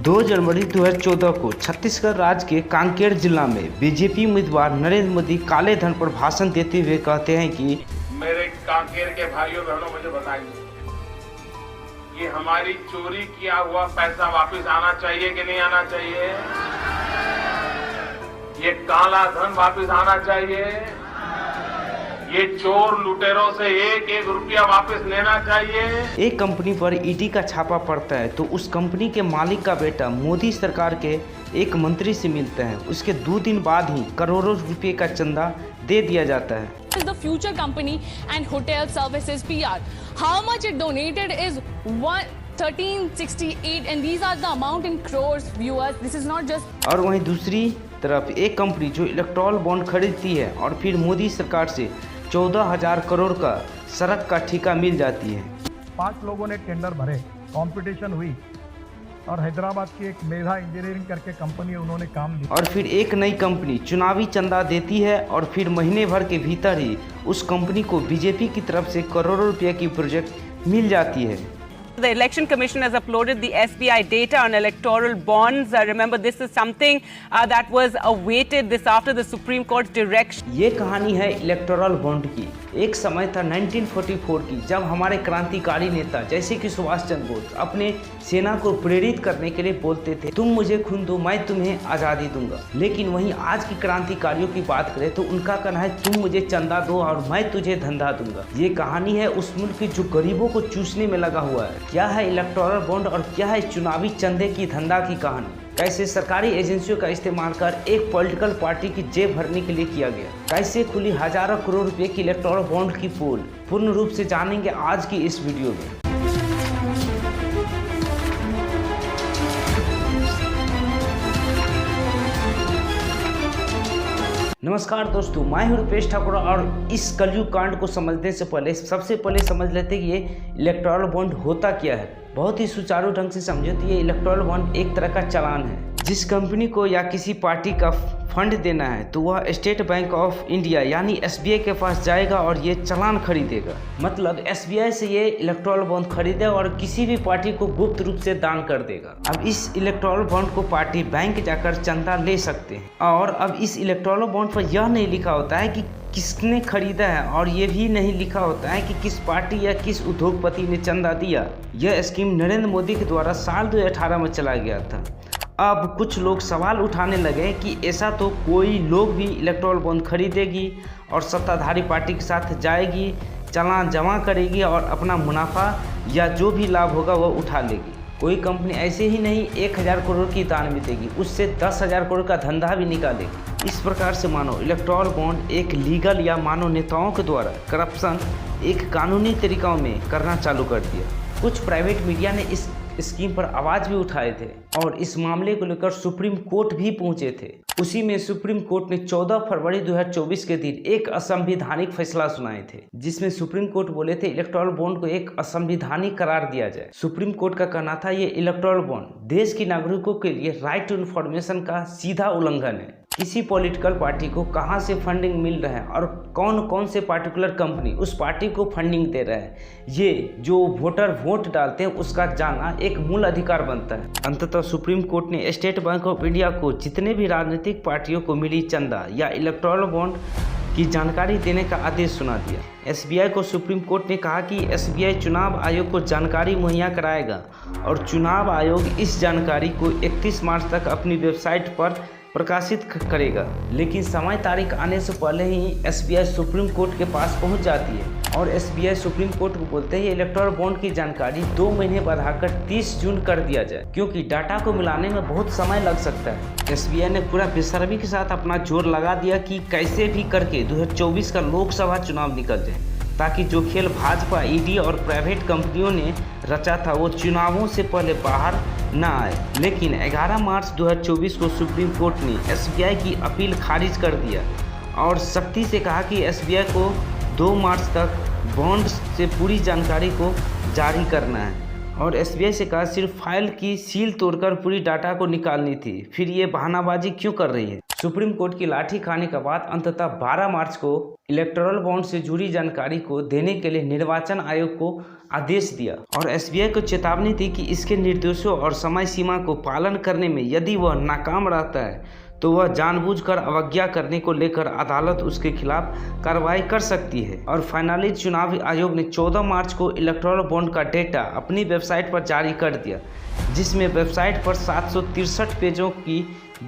2 जनवरी 2014 को छत्तीसगढ़ राज्य के कांकेर जिला में बीजेपी उम्मीदवार नरेंद्र मोदी काले धन पर भाषण देते हुए कहते हैं कि मेरे कांकेर के भाइयों बहनों मुझे बताइए, ये हमारी चोरी किया हुआ पैसा वापस आना चाहिए कि नहीं आना चाहिए? ये काला धन वापस आना चाहिए? ये चोर लुटेरों से एक एक रुपया वापस लेना चाहिए? एक कंपनी पर ईडी का छापा पड़ता है तो उस कंपनी के मालिक का बेटा मोदी सरकार के एक मंत्री से मिलता है। उसके 2 दिन बाद ही करोड़ों रुपए का चंदा दे दिया जाता है। Is the future company and hotel services PR. How much it donated is 1368 and these are the amount in crores viewers. This is not just. और वहीं दूसरी तरफ एक कंपनी जो इलेक्टोरल बॉन्ड खरीदती है और फिर मोदी सरकार से 14,000 करोड़ का सड़क का ठेका मिल जाती है। 5 लोगों ने टेंडर भरे, कंपटीशन हुई और हैदराबाद की एक मेधा इंजीनियरिंग करके कंपनी उन्होंने काम दिया और फिर एक नई कंपनी चुनावी चंदा देती है और फिर महीने भर के भीतर ही उस कंपनी को बीजेपी की तरफ से करोड़ों रुपए की प्रोजेक्ट मिल जाती है। The Election Commission has uploaded the SBI data on electoral bonds. Remember, this is something that was awaited this after the Supreme Court's direction. ये कहानी है इलेक्टोरल बॉन्ड की। एक समय था 1944 की, जब हमारे क्रांतिकारी नेता जैसे कि सुभाष चंद्र बोस अपने सेना को प्रेरित करने के लिए बोलते थे, तुम मुझे खून दो मैं तुम्हें आज़ादी दूंगा। लेकिन वहीं आज की क्रांतिकारियों की बात करें तो उनका कहना है तुम मुझे चंदा दो और मैं तुझे धंधा दूंगा। ये कहानी है उस मुल्क की जो गरीबों को चूसने में लगा हुआ है। क्या है इलेक्टोरल बॉन्ड और क्या है चुनावी चंदे की धंधा की कहानी? कैसे सरकारी एजेंसियों का इस्तेमाल कर एक पॉलिटिकल पार्टी की जेब भरने के लिए किया गया? कैसे खुली हजारों करोड़ रुपए की इलेक्टोरल बॉन्ड की पोल? पूर्ण रूप से जानेंगे आज की इस वीडियो में। नमस्कार दोस्तों, मैं हूं रुपेश ठाकुर और इस कलयुग कांड को समझने से पहले सबसे पहले समझ लेते हैं कि ये इलेक्टोरल बॉन्ड होता क्या है। बहुत ही सुचारू ढंग से समझो तो ये इलेक्टोरल बॉन्ड एक तरह का चालान है। जिस कंपनी को या किसी पार्टी का फंड देना है तो वह स्टेट बैंक ऑफ इंडिया यानी एसबीआई के पास जाएगा और ये चालान खरीदेगा। मतलब एसबीआई से ये इलेक्टोरल बॉन्ड खरीदेगा और किसी भी पार्टी को गुप्त रूप से दान कर देगा। अब इस इलेक्टोरल बॉन्ड को पार्टी बैंक जाकर चंदा ले सकते हैं और अब इस इलेक्टोरल बॉन्ड पर यह नहीं लिखा होता है कि किसने खरीदा है और ये भी नहीं लिखा होता है कि किस पार्टी या किस उद्योगपति ने चंदा दिया। यह स्कीम नरेंद्र मोदी के द्वारा साल 2018 में चला गया था। अब कुछ लोग सवाल उठाने लगे कि ऐसा तो कोई लोग भी इलेक्टोरल बॉन्ड खरीदेगी और सत्ताधारी पार्टी के साथ जाएगी, चालान जमा करेगी और अपना मुनाफा या जो भी लाभ होगा वह उठा लेगी। कोई कंपनी ऐसे ही नहीं 1,000 करोड़ की दान में देगी, उससे 10,000 करोड़ का धंधा भी निकालेगी। इस प्रकार से मानो इलेक्टोरल बॉन्ड एक लीगल या मानो नेताओं के द्वारा करप्शन एक कानूनी तरीक़ों में करना चालू कर दिया। कुछ प्राइवेट मीडिया ने इस स्कीम पर आवाज़ भी उठाए थे और इस मामले को लेकर सुप्रीम कोर्ट भी पहुंचे थे। उसी में सुप्रीम कोर्ट ने 14 फरवरी 2024 के दिन एक असंवैधानिक फैसला सुनाए थे, जिसमें सुप्रीम कोर्ट बोले थे इलेक्टोरल बॉन्ड को एक असंवैधानिक करार दिया जाए। सुप्रीम कोर्ट का कहना था ये इलेक्टोरल बॉन्ड देश के नागरिकों के लिए राइट टू इन्फॉर्मेशन का सीधा उल्लंघन है। किसी पॉलिटिकल पार्टी को कहां से फंडिंग मिल रहा है और कौन कौन से पार्टिकुलर कंपनी उस पार्टी को फंडिंग दे रहा है, ये जो वोटर वोट डालते हैं उसका जानना एक मूल अधिकार बनता है। अंततः सुप्रीम कोर्ट ने स्टेट बैंक ऑफ इंडिया को जितने भी राजनीतिक पार्टियों को मिली चंदा या इलेक्टोरल बॉन्ड की जानकारी देने का आदेश सुना दिया। एसबीआई को सुप्रीम कोर्ट ने कहा कि एसबीआई चुनाव आयोग को जानकारी मुहैया कराएगा और चुनाव आयोग इस जानकारी को 31 मार्च तक अपनी वेबसाइट पर प्रकाशित करेगा। लेकिन समय तारीख आने से पहले ही एसबीआई सुप्रीम कोर्ट के पास पहुंच जाती है और एसबीआई सुप्रीम कोर्ट को बोलते हैं इलेक्टोरल बॉन्ड की जानकारी 2 महीने बढ़ाकर 30 जून कर दिया जाए, क्योंकि डाटा को मिलाने में बहुत समय लग सकता है। एसबीआई ने पूरा बेशर्मी के साथ अपना जोर लगा दिया कि कैसे भी करके 2024 का लोकसभा चुनाव निकल जाए, ताकि जो खेल भाजपा, ईडी और प्राइवेट कंपनियों ने रचा था वो चुनावों से पहले बाहर न आए। लेकिन 11 मार्च 2024 को सुप्रीम कोर्ट ने एसबीआई की अपील खारिज कर दिया और सख्ती से कहा कि एसबीआई को 2 मार्च तक बॉन्ड से पूरी जानकारी को जारी करना है और एसबीआई से कहा सिर्फ फाइल की सील तोड़कर पूरी डाटा को निकालनी थी। फिर ये बहानाबाजी क्यों कर रही है? सुप्रीम कोर्ट की लाठी खाने के बाद अंततः 12 मार्च को इलेक्टोरल बॉन्ड से जुड़ी जानकारी को देने के लिए निर्वाचन आयोग को आदेश दिया और एसबीआई को चेतावनी दी कि इसके निर्देशों और समय सीमा को पालन करने में यदि वह नाकाम रहता है तो वह जानबूझकर अवज्ञा करने को लेकर अदालत उसके खिलाफ कार्रवाई कर सकती है। और फाइनली चुनाव आयोग ने 14 मार्च को इलेक्टोरल बॉन्ड का डेटा अपनी वेबसाइट पर जारी कर दिया, जिसमें वेबसाइट पर 763 पेजों की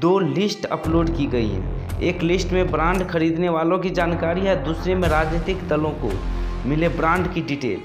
2 लिस्ट अपलोड की गई है। एक लिस्ट में ब्रांड खरीदने वालों की जानकारी है, दूसरे में राजनीतिक दलों को मिले ब्रांड की डिटेल।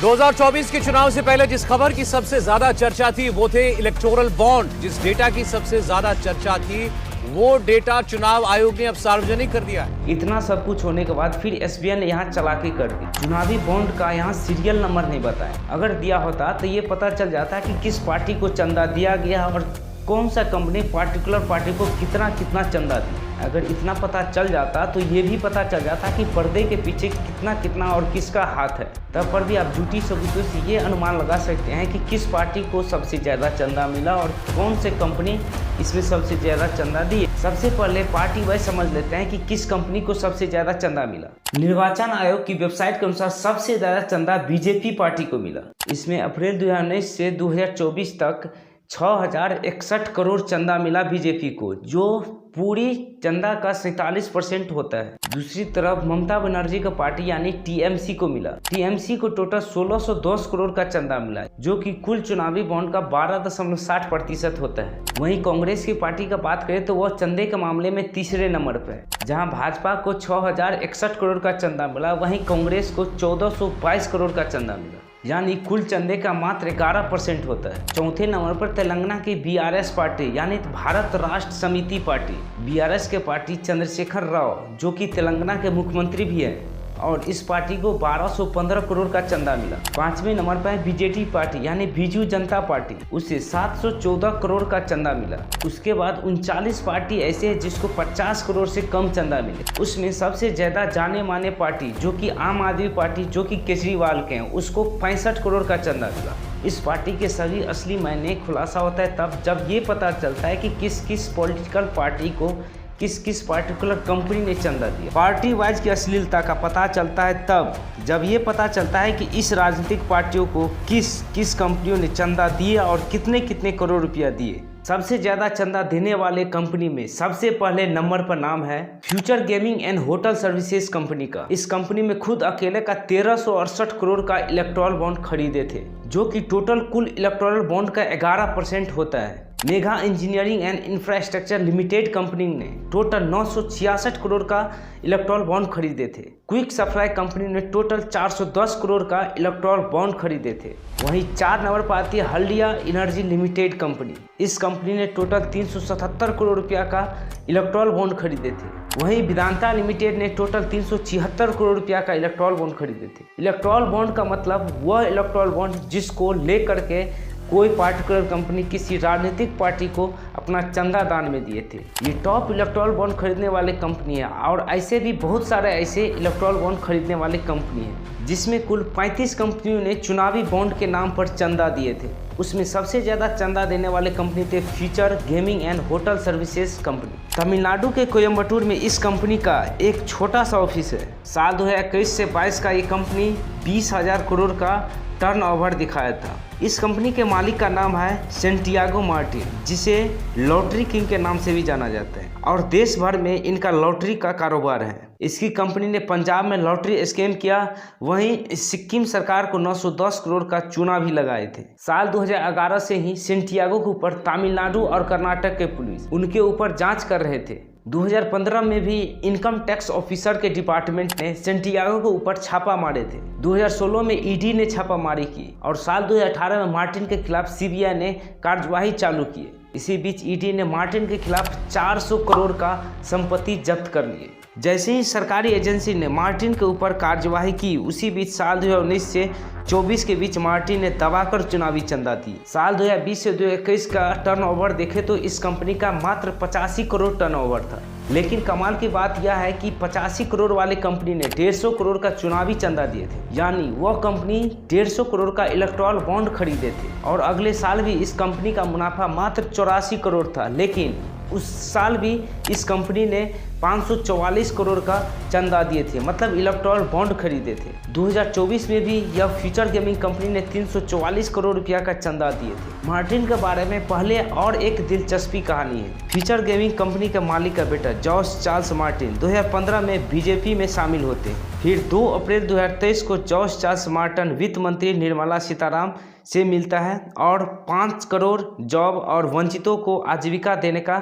2024 के चुनाव से पहले जिस खबर की सबसे ज्यादा चर्चा थी वो थे इलेक्टोरल बॉन्ड। जिस डेटा की सबसे ज्यादा चर्चा थी वो डेटा चुनाव आयोग ने अब सार्वजनिक कर दिया है। इतना सब कुछ होने के बाद फिर एसबीआई ने यहाँ चालाकी कर दी, चुनावी बॉन्ड का यहाँ सीरियल नंबर नहीं बताया। अगर दिया होता तो ये पता चल जाता कि किस पार्टी को चंदा दिया गया और कौन सा कंपनी पार्टिकुलर पार्टी को कितना चंदा दी। अगर इतना पता चल जाता तो ये भी पता चल जाता कि पर्दे के पीछे कितना और किसका हाथ है। तब पर भी आप झूठी सबूतों से ये अनुमान लगा सकते हैं कि किस पार्टी को सबसे ज़्यादा चंदा मिला और कौन से कंपनी इसमें सबसे ज़्यादा चंदा दी। सबसे पहले पार्टी वाइज समझ लेते हैं कि किस कंपनी को सबसे ज़्यादा चंदा मिला। निर्वाचन आयोग की वेबसाइट के अनुसार सबसे ज़्यादा चंदा बीजेपी पार्टी को मिला। इसमें अप्रैल 2019 से 2024 तक 6061 करोड़ चंदा मिला बीजेपी को, जो पूरी चंदा का 47% होता है। दूसरी तरफ ममता बनर्जी का पार्टी यानी टीएमसी को मिला। टीएमसी को टोटल 1610 करोड़ का चंदा मिला, जो कि कुल चुनावी बॉन्ड का 12.60% होता है। वहीं कांग्रेस की पार्टी का बात करें तो वह चंदे के मामले में तीसरे नंबर पर है, जहां भाजपा को 6061 करोड़ का चंदा मिला, वहीं कांग्रेस को 1422 करोड़ का चंदा मिला, यानी कुल चंदे का मात्र 11% होता है। चौथे नंबर पर तेलंगाना की बीआरएस पार्टी यानी भारत राष्ट्र समिति पार्टी। बीआरएस के पार्टी चंद्रशेखर राव, जो कि तेलंगाना के मुख्यमंत्री भी हैं, और इस पार्टी को 1215 करोड़ का चंदा मिला। 5वें नंबर पर है बीजेडी पार्टी यानी बीजू जनता पार्टी, उसे 714 करोड़ का चंदा मिला। उसके बाद 39 पार्टी ऐसे है जिसको 50 करोड़ से कम चंदा मिले। उसमें सबसे ज्यादा जाने माने पार्टी जो कि आम आदमी पार्टी, जो कि केजरीवाल के हैं, उसको 65 करोड़ का चंदा मिला। इस पार्टी के सभी असली मायने खुलासा होता है तब जब ये पता चलता है कि किस किस पॉलिटिकल पार्टी को किस किस पार्टिकुलर कंपनी ने चंदा दिया। पार्टी वाइज की अश्लीलता का पता चलता है तब जब ये पता चलता है कि इस राजनीतिक पार्टियों को किस किस कंपनियों ने चंदा दिया और कितने करोड़ रुपया दिए। सबसे ज्यादा चंदा देने वाले कंपनी में सबसे पहले नंबर पर नाम है future gaming and hotel services company का। इस कंपनी में खुद अकेले का 1368 करोड़ का इलेक्टोरल बॉन्ड खरीदे थे, जो कि टोटल कुल इलेक्टोरल बॉन्ड का 11% होता है। Mega engineering and infrastructure limited company ने टोटल 966 करोड़ का इलेक्टोरल बॉन्ड खरीदे थे। क्विक सप्लाई कंपनी ने टोटल 410 करोड़ का इलेक्टोरल बॉन्ड खरीदे थे। वहीं 4 नंबर पर आती है हल्दिया एनर्जी लिमिटेड कंपनी। इस कंपनी ने टोटल 377 करोड़ रुपया का इलेक्टोरल बॉन्ड खरीदे थे। वहीं वेदांता लिमिटेड ने टोटल 376 करोड़ रुपया का इलेक्टोरल बॉन्ड खरीदे थे। इलेक्टोरल बॉन्ड का मतलब वह इलेक्टोरल बॉन्ड जिसको लेकर के कोई पार्टिकुलर कंपनी किसी राजनीतिक पार्टी को अपना चंदा दान में दिए थे। ये टॉप इलेक्टोरल बॉन्ड खरीदने वाले कंपनी है और ऐसे भी बहुत सारे ऐसे इलेक्टोरल बॉन्ड खरीदने वाले कंपनी है, जिसमें कुल 35 कंपनियों ने चुनावी बॉन्ड के नाम पर चंदा दिए थे। उसमें सबसे ज़्यादा चंदा देने वाले कंपनी थे future gaming and hotel services company. Tamil Nadu के कोयम्बटूर में इस कंपनी का एक छोटा सा ऑफिस है। साल 2021 से 22 का ये कंपनी 20,000 करोड़ का टर्नओवर दिखाया था। इस कंपनी के मालिक का नाम है सेंटियागो मार्टिन, जिसे लॉटरी किंग के नाम से भी जाना जाता है और देश भर में इनका लॉटरी का कारोबार है। इसकी कंपनी ने पंजाब में लॉटरी स्कैम किया, वहीं सिक्किम सरकार को 910 करोड़ का चूना भी लगाए थे। साल 2011 से ही सेंटियागो के ऊपर तमिलनाडु और कर्नाटक के पुलिस उनके ऊपर जांच कर रहे थे। 2015 में भी इनकम टैक्स ऑफिसर के डिपार्टमेंट ने सेंटियागो के ऊपर छापा मारे थे। 2016 में ईडी ने छापामारी की और साल 2018 में मार्टिन के खिलाफ सीबीआई ने कार्यवाही चालू की। इसी बीच ईडी ने मार्टिन के खिलाफ 400 करोड़ का संपत्ति जब्त कर लिए। जैसे ही सरकारी एजेंसी ने मार्टिन के ऊपर कार्यवाही की, उसी बीच साल 2019 से 24 के बीच मार्टिन ने दबाकर चुनावी चंदा दी। साल 2020 से 2021 का टर्नओवर देखें तो इस कंपनी का मात्र 85 करोड़ टर्नओवर था। लेकिन कमाल की बात यह है कि 85 करोड़ वाले कंपनी ने 150 करोड़ का चुनावी चंदा दिए थे, यानी वह कंपनी 150 करोड़ का इलेक्टोरल बॉन्ड खरीदे थे। और अगले साल भी इस कंपनी का मुनाफा मात्र 84 करोड़ था, लेकिन उस साल भी इस कंपनी ने 544 करोड़ का चंदा दिए थे, मतलब इलेक्टोरल बॉन्ड खरीदे थे। 2024 में भी यह फ्यूचर गेमिंग कंपनी ने 344 करोड़ रुपया का चंदा दिए थे। मार्टिन के बारे में पहले और एक दिलचस्पी कहानी है। फ्यूचर गेमिंग कंपनी के मालिक का बेटा जॉर्ज चार्ल्स मार्टिन 2015 में बीजेपी में शामिल होते हैं। फिर 2 अप्रैल 2023 को जॉर्ज चार्ल्स मार्टिन वित्त मंत्री निर्मला सीतारामन से मिलता है और 5 करोड़ जॉब और वंचितों को आजीविका देने का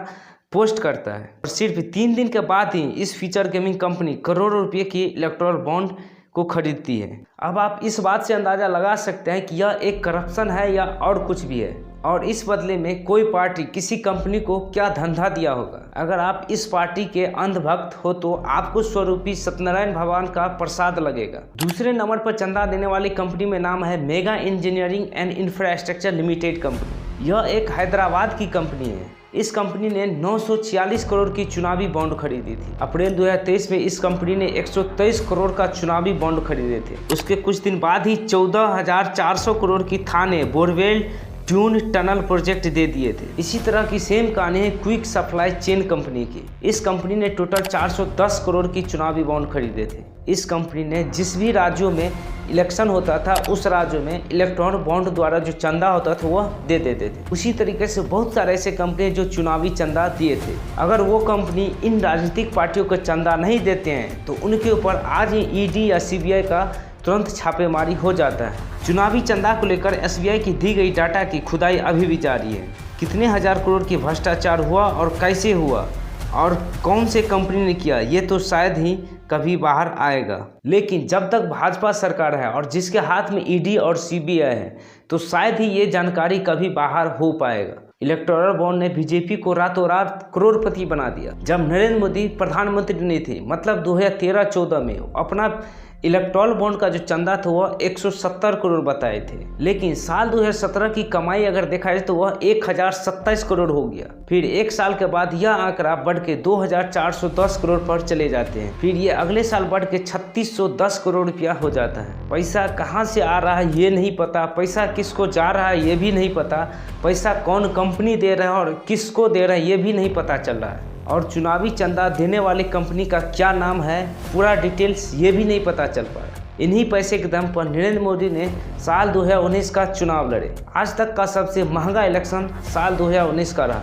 पोस्ट करता है। और सिर्फ 3 दिन के बाद ही इस फ्यूचर गेमिंग कंपनी करोड़ों रुपये की इलेक्टोरल बॉन्ड को खरीदती है। अब आप इस बात से अंदाज़ा लगा सकते हैं कि यह एक करप्शन है या और कुछ भी है, और इस बदले में कोई पार्टी किसी कंपनी को क्या धंधा दिया होगा। अगर आप इस पार्टी के अंधभक्त हो तो आपको स्वरूपी सत्यनारायण भगवान का प्रसाद लगेगा। दूसरे नंबर पर चंदा देने वाली कंपनी में नाम है mega engineering and infrastructure limited company. यह एक हैदराबाद की कंपनी है। इस कंपनी ने 946 करोड़ की चुनावी बॉन्ड खरीदी थी। अप्रैल 2023 में इस कंपनी ने 123 करोड़ का चुनावी बॉन्ड खरीदे थे। उसके कुछ दिन बाद ही 14,400 करोड़ की थाने बोरवेल ट्यून टनल प्रोजेक्ट दे दिए थे। इसी तरह की सेम कहानी है क्विक सप्लाई चेन कंपनी की। इस कंपनी ने टोटल 410 करोड़ की चुनावी बॉन्ड खरीदे थे। इस कंपनी ने जिस भी राज्यों में इलेक्शन होता था उस राज्यों में इलेक्ट्रॉन बॉन्ड द्वारा जो चंदा होता था वह दे देते थे। उसी तरीके से बहुत सारे ऐसे कंपनी जो चुनावी चंदा दिए थे। अगर वो कंपनी इन राजनीतिक पार्टियों को चंदा नहीं देते हैं तो उनके ऊपर आज ही ईडी या सीबीआई का तुरंत छापेमारी हो जाता है। चुनावी चंदा को लेकर एसबीआई की दी गई डाटा की खुदाई अभी भी जारी है। कितने हजार करोड़ की भ्रष्टाचार हुआ और कैसे हुआ और कौन से कंपनी ने किया, ये तो शायद ही कभी बाहर आएगा। लेकिन जब तक भाजपा सरकार है और जिसके हाथ में ईडी और सीबीआई है तो शायद ही ये जानकारी कभी बाहर हो पाएगा। इलेक्टोरल बॉन्ड ने बीजेपी को रातों रात करोड़पति बना दिया। जब नरेंद्र मोदी प्रधानमंत्री नहीं थे, मतलब 2013-14 में, अपना इलेक्टोरल बॉन्ड का जो चंदा था वह 170 करोड़ बताए थे। लेकिन साल 2017 की कमाई अगर देखा जाए तो वह 1027 करोड़ हो गया। फिर एक साल के बाद यह आंकड़ा बढ़ के 2410 करोड़ पर चले जाते हैं। फिर ये अगले साल बढ़ के 3610 करोड़ रुपया हो जाता है। पैसा कहाँ से आ रहा है ये नहीं पता, पैसा किसको जा रहा है ये भी नहीं पता, पैसा कौन कंपनी दे रहा है और किसको दे रहा है ये भी नहीं पता चल रहा है, और चुनावी चंदा देने वाली कंपनी का क्या नाम है, पूरा डिटेल्स ये भी नहीं पता चल पा रहा। इन्हीं पैसे के दम पर नरेंद्र मोदी ने साल 2019 का चुनाव लड़े। आज तक का सबसे महंगा इलेक्शन साल 2019 का रहा,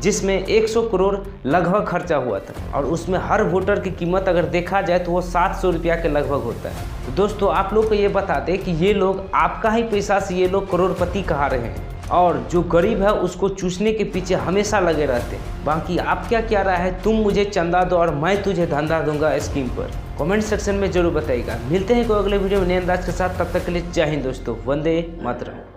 जिसमें 100 करोड़ लगभग खर्चा हुआ था, और उसमें हर वोटर की कीमत अगर देखा जाए तो वो 700 रुपया के लगभग होता है। तो दोस्तों आप लोग को ये बता दें कि ये लोग आपका ही पैसा से ये लोग करोड़पति कहा रहे हैं, और जो गरीब है उसको चूसने के पीछे हमेशा लगे रहते हैं। बाकी आप क्या राय है, तुम मुझे चंदा दो और मैं तुझे धंधा दूंगा स्कीम पर, कमेंट सेक्शन में जरूर बताइएगा। मिलते हैं कोई अगले वीडियो में नए अंदाज के साथ, तब तक के लिए जय हिंद दोस्तों, वंदे मातरम।